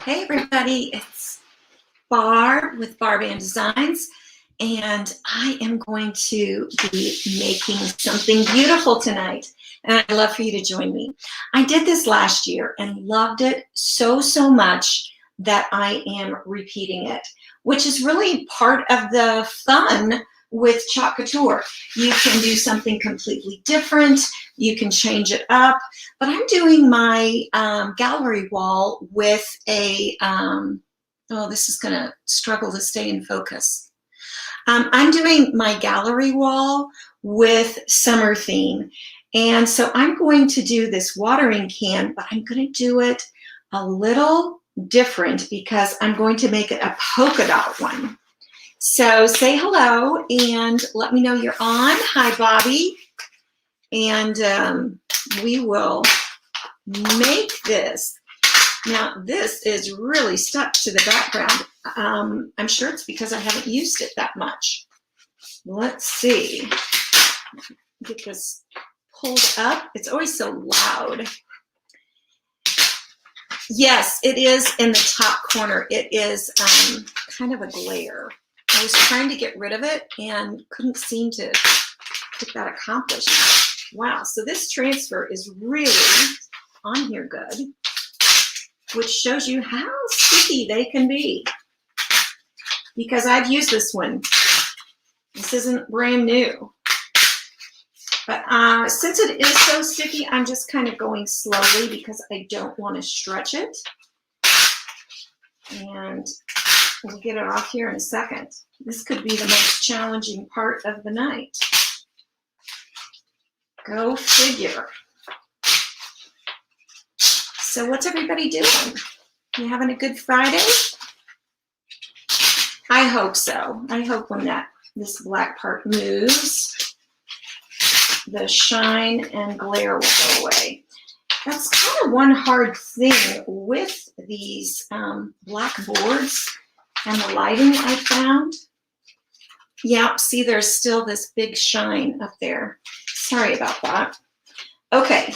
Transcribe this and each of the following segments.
Hey everybody, it's Barb with Barb and Designs, and I am going to be making something beautiful tonight, and I'd love for you to join me. I did this last year and loved it so much that I am repeating it, which is really part of the fun with Chalk Couture. You can do something completely different, you can change it up, but I'm doing my gallery wall with a, oh, this is gonna struggle to stay in focus. I'm doing my gallery wall with summer theme. And so I'm going to do this watering can, but I'm gonna do it a little different because I'm going to make it a polka dot one. So say hello and let me know you're on. Hi, Bobby. And we will make this. Now, this is really stuck to the background. I'm sure it's because I haven't used it that much. Let's see. Get this pulled up. It's always so loud. Yes, it is in the top corner. It is kind of a glare. I was trying to get rid of it and couldn't seem to get that accomplished. Wow, so this transfer is really on here good, which shows you how sticky they can be. Because I've used this one. This isn't brand new. But since it is so sticky, I'm just kind of going slowly because I don't want to stretch it. And we'll get it off here in a second. This could be the most challenging part of the night. Go figure. So what's everybody doing? You having a good Friday? I hope so. I hope when this black part moves, the shine and glare will go away. That's kind of one hard thing with these black boards and the lighting I found. Yeah, see, there's still this big shine up there. Sorry about that. Okay.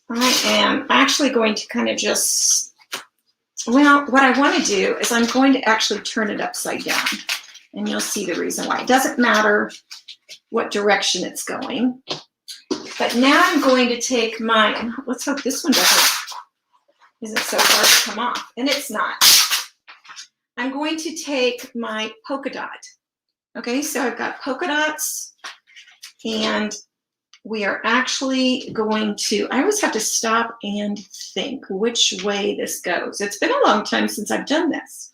I am actually going to kind of just, well, what I want to do is I'm going to actually turn it upside down. And you'll see the reason why. It doesn't matter what direction it's going. But now I'm going to take my, let's hope this one isn't so hard to come off. And it's not. I'm going to take my polka dot. Okay, so I've got polka dots, and we are actually going to, I always have to stop and think which way this goes. It's been a long time since I've done this.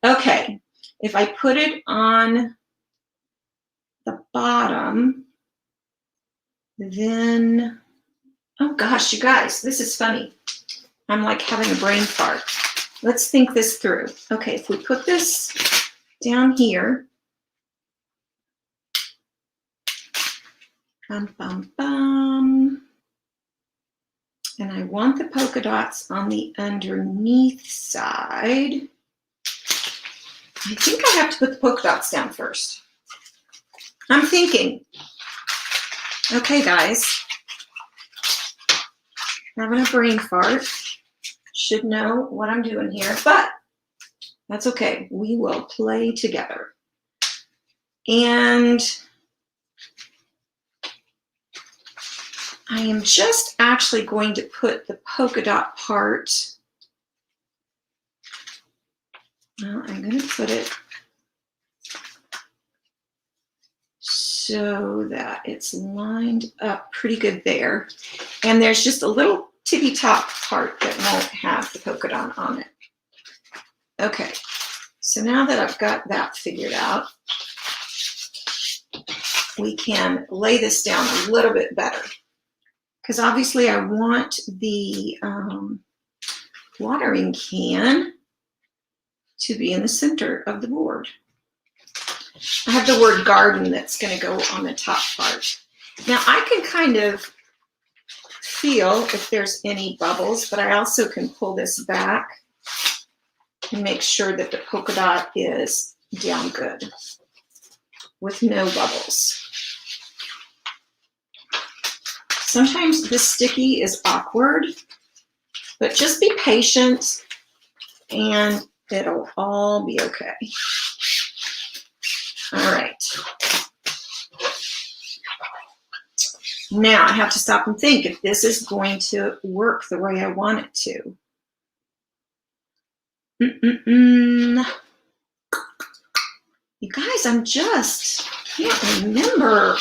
Okay, if I put it on the bottom, then, oh gosh, you guys, this is funny. I'm like having a brain fart. Let's think this through. Okay, if we put this down here, bum, bum, bum, and I want the polka dots on the underneath side. I think I have to put the polka dots down first. I'm thinking. Okay, guys, having a brain fart. Should know what I'm doing here, but that's okay. We will play together. And I am just actually going to put the polka dot part. Well, I'm going to put it so that it's lined up pretty good there. And there's just a little tippy top part that won't have the polka dot on it. Okay, so now that I've got that figured out, we can lay this down a little bit better. Because obviously I want the watering can to be in the center of the board. I have the word garden that's going to go on the top part. Now I can kind of feel if there's any bubbles, but I also can pull this back and make sure that the polka dot is down good with no bubbles. Sometimes the sticky is awkward, But just be patient and it'll all be okay. All right. Now I have to stop and think if this is going to work the way I want it to. You guys, I'm just can't remember.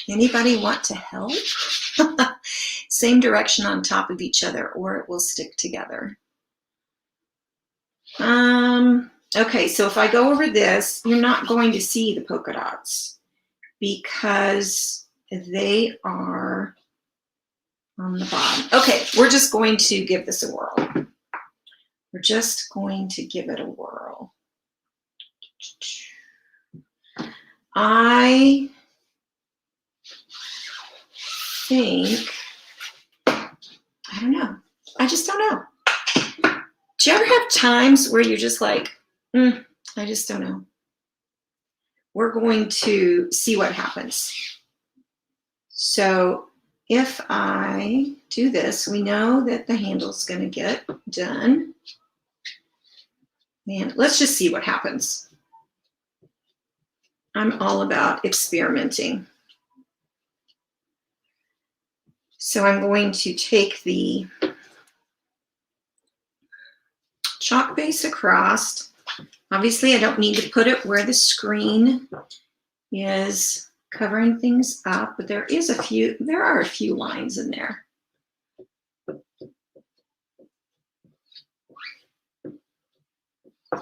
Anybody want to help? Same direction on top of each other, or it will stick together. Okay, so if I go over this, you're not going to see the polka dots because they are on the bottom. Okay, we're just going to give this a whirl. We're just going to give it a whirl. I think, I don't know. I just don't know. Do you ever have times where you're just like, I just don't know? We're going to see what happens. So if I do this, we know that the handle's going to get done. And let's just see what happens. I'm all about experimenting. So I'm going to take the chalk base across. Obviously, I don't need to put it where the screen is covering things up, but there are a few lines in there.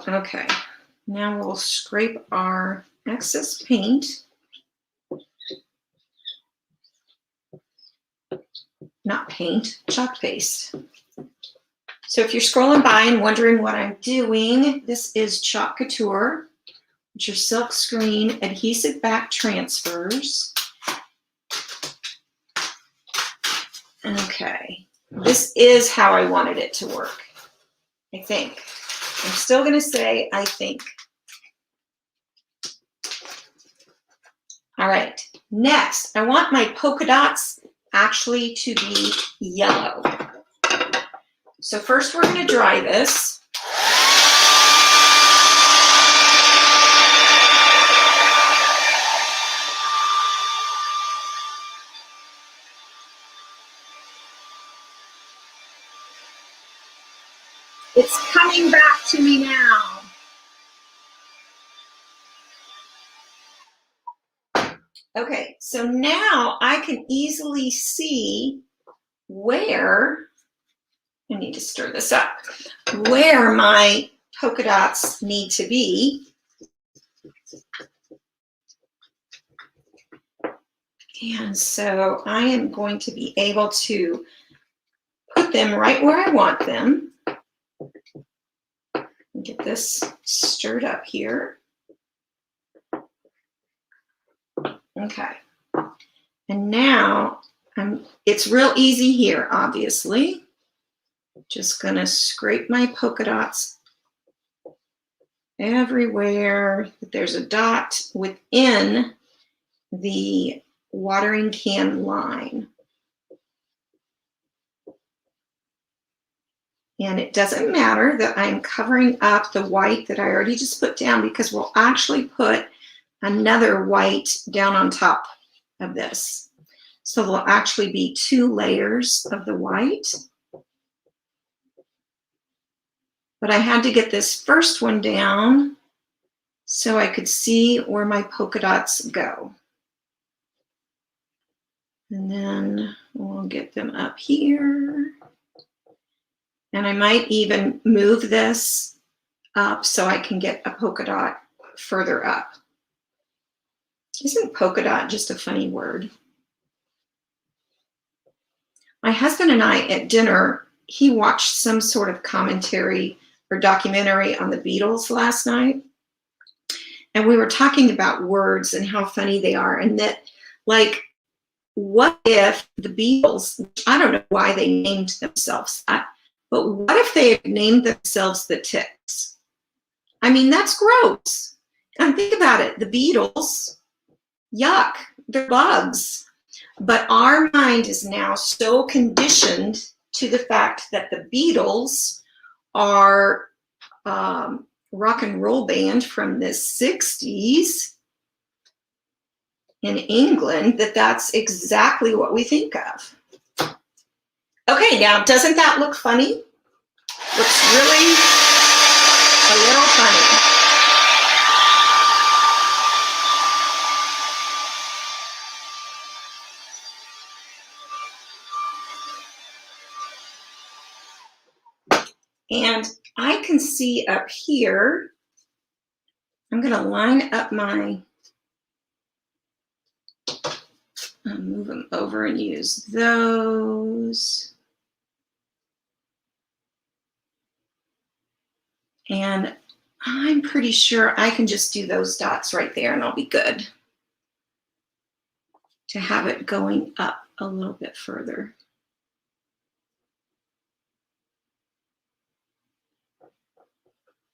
Okay, now we'll scrape our excess paint. Not paint, chalk paste. So if you're scrolling by and wondering what I'm doing, this is Chalk Couture, which are silk screen adhesive back transfers. Okay, this is how I wanted it to work, I think. I'm still going to say I think. All right, next, I want my polka dots actually to be yellow. So first we're going to dry this. It's coming back to me now. Okay, so now I can easily see where, I need to stir this up, where my polka dots need to be. And so I am going to be able to put them right where I want them. Get this stirred up here. Okay. And now it's real easy here, obviously. Just gonna scrape my polka dots everywhere that there's a dot within the watering can line. And it doesn't matter that I'm covering up the white that I already just put down because we'll actually put another white down on top of this. So there'll actually be 2 layers of the white. But I had to get this first one down so I could see where my polka dots go. And then we'll get them up here. And I might even move this up so I can get a polka dot further up. Isn't polka dot just a funny word? My husband and I at dinner, he watched some sort of commentary or documentary on the Beatles last night. And we were talking about words and how funny they are. And that, like, what if the Beatles, I don't know why they named themselves that, but what if they had named themselves the Ticks? I mean, that's gross. And think about it, the Beatles, yuck, they're bugs. But our mind is now so conditioned to the fact that the Beatles are rock and roll band from the 60s in England that that's exactly what we think of. Okay, now doesn't that look funny? Looks really a little funny. And I can see up here, I'm going to line up my, I'll move them over and use those. And I'm pretty sure I can just do those dots right there and I'll be good to have it going up a little bit further.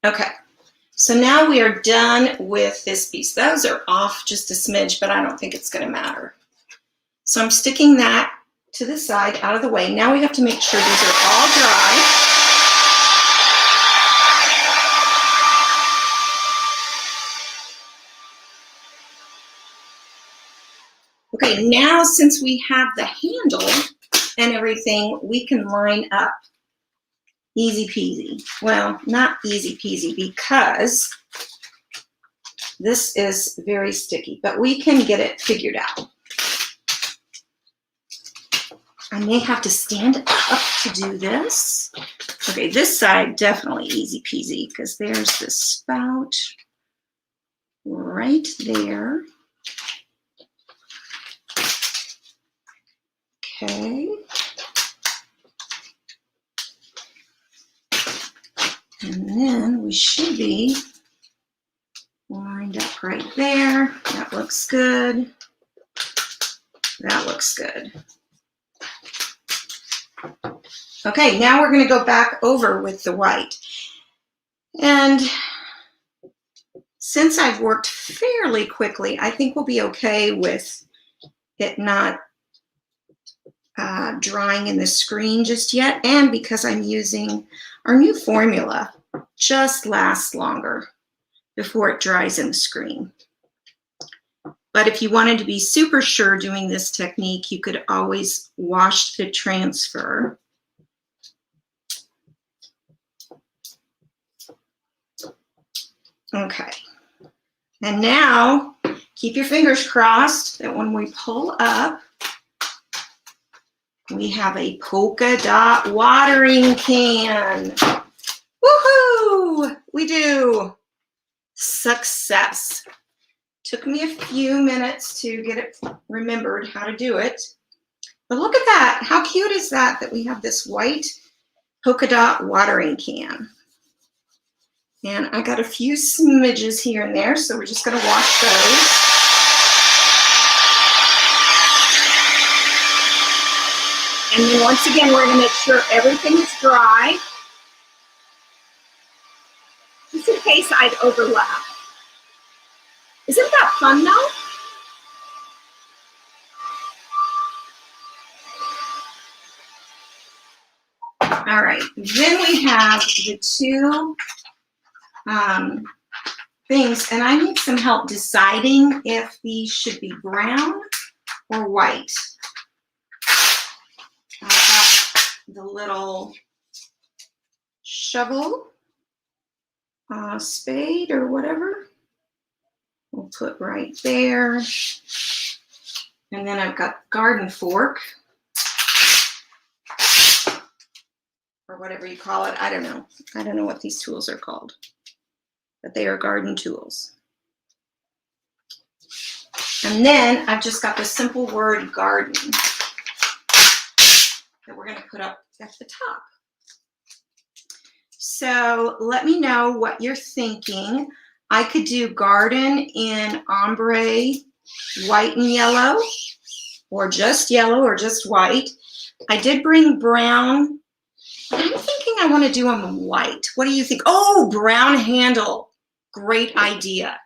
Okay, so now we are done with this piece. Those are off just a smidge, but I don't think it's going to matter. So I'm sticking that to the side, out of the way. Now we have to make sure these are all dry. Okay, now since we have the handle and everything, we can line up easy peasy. Well, not easy peasy because this is very sticky, but we can get it figured out. I may have to stand up to do this. Okay, this side definitely easy peasy because there's the spout right there. Okay. And then we should be lined up right there. That looks good. That looks good. Okay, now we're going to go back over with the white. And since I've worked fairly quickly, I think we'll be okay with it not drying in the screen just yet. And because I'm using our new formula, just lasts longer before it dries in the screen. But if you wanted to be super sure doing this technique, you could always wash the transfer. Okay, and now keep your fingers crossed that when we pull up, we have a Polka-Dot watering can. Woohoo! We do. Success. Took me a few minutes to get it remembered how to do it. But look at that. How cute is that we have this white Polka-Dot watering can. And I got a few smidges here and there, so we're just going to wash those. And then once again, we're going to make sure everything is dry, just in case I'd overlap. Isn't that fun though? All right, then we have the two things, and I need some help deciding if these should be brown or white. I've got the little shovel, spade or whatever. We'll put right there. And then I've got garden fork, or whatever you call it. I don't know. I don't know what these tools are called, but they are garden tools. And then I've just got the simple word garden that we're going to put up at the top. So let me know what you're thinking. I could do garden in ombre, white and yellow, or just white. I did bring brown. I'm thinking I want to do them white. What do you think? Oh, brown handle. Great idea.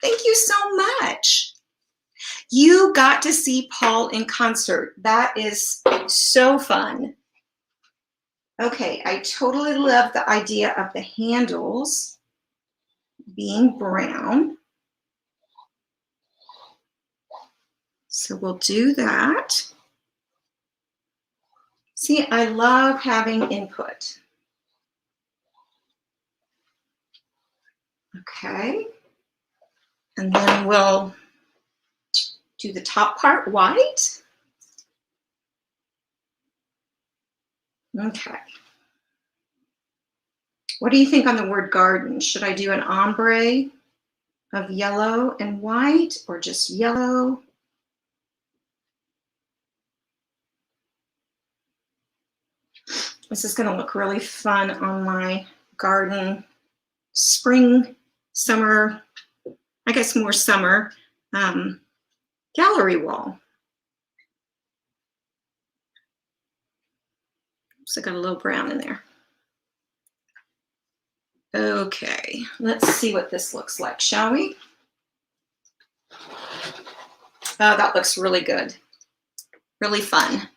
Thank you so much. You got to see Paul in concert. That is so fun. Okay, I totally love the idea of the handles being brown. So we'll do that. See, I love having input. Okay, and then we'll do the top part white. Okay. What do you think on the word garden? Should I do an ombre of yellow and white or just yellow? This is going to look really fun on my garden spring, summer, I guess more summer gallery wall. So I got a little brown in there. Okay, let's see what this looks like, shall we? Oh, that looks really good. Really fun.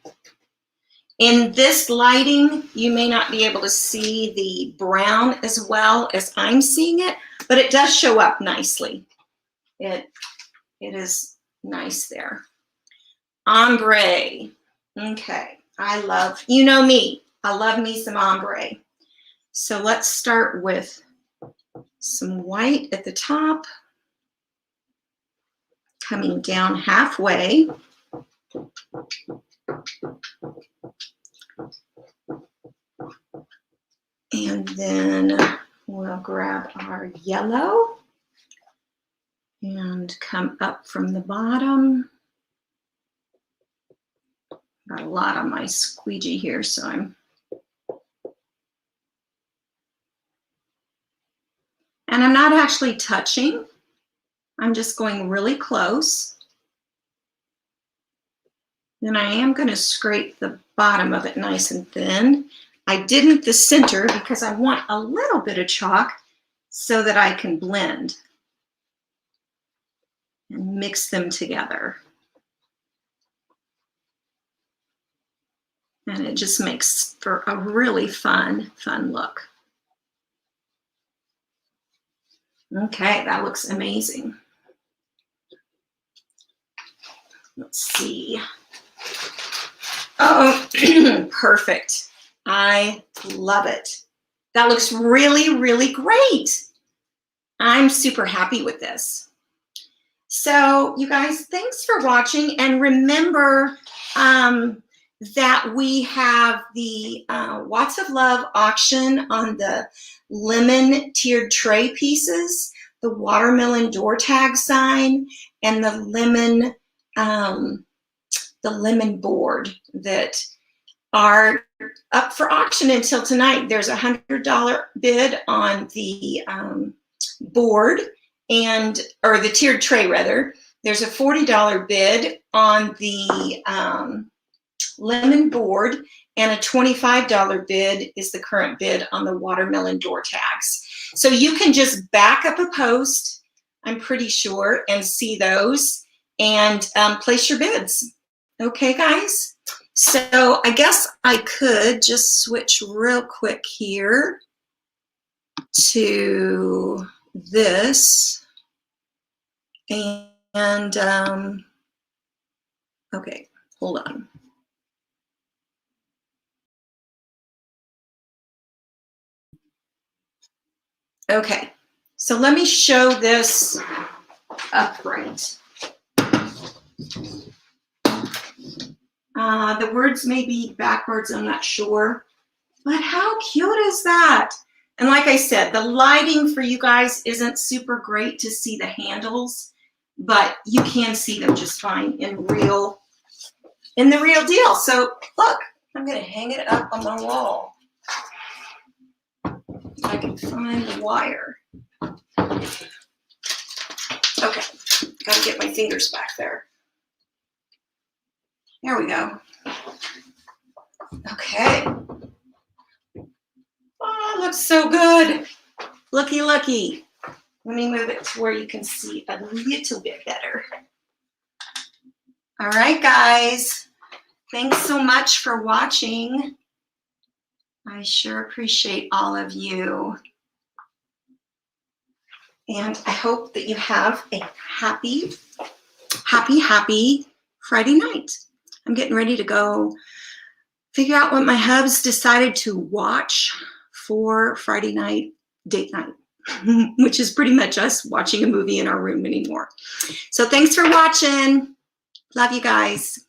In this lighting, you may not be able to see the brown as well as I'm seeing it, but it does show up nicely. It is nice there. Ombre. Okay, I love, you know me, I love me some ombre. So let's start with some white at the top, coming down halfway. And then we'll grab our yellow and come up from the bottom. Got a lot on my squeegee here, so I'm not actually touching. I'm just going really close. Then I am going to scrape the bottom of it nice and thin. I didn't the center because I want a little bit of chalk so that I can blend and mix them together. And it just makes for a really fun look. Okay, that looks amazing. Let's see. Oh, perfect. I love it. That looks really, really great. I'm super happy with this. So you guys, thanks for watching. And remember that we have the Watts of Love auction on the lemon tiered tray pieces, the watermelon door tag sign, and the lemon board that are up for auction until tonight. There's a $100 bid on the board or the tiered tray rather. There's a $40 bid on the lemon board, and a $25 bid is the current bid on the watermelon door tags. So you can just back up a post, I'm pretty sure, and see those and place your bids. Okay, guys? So I guess I could just switch real quick here to this. And okay, hold on. Okay, so let me show this upright. The words may be backwards, I'm not sure, but how cute is that? And like I said, the lighting for you guys isn't super great to see the handles, but you can see them just fine in the real deal. So look, I'm gonna hang it up on my wall. If I can find the wire. Okay, gotta get my fingers back there. There we go. Okay. Oh, it looks so good. Looky, looky. Let me move it to where you can see a little bit better. All right, guys. Thanks so much for watching. I sure appreciate all of you. And I hope that you have a happy Friday night. I'm getting ready to go figure out what my hubs decided to watch for Friday night date night, which is pretty much us watching a movie in our room anymore. So thanks for watching. Love you guys.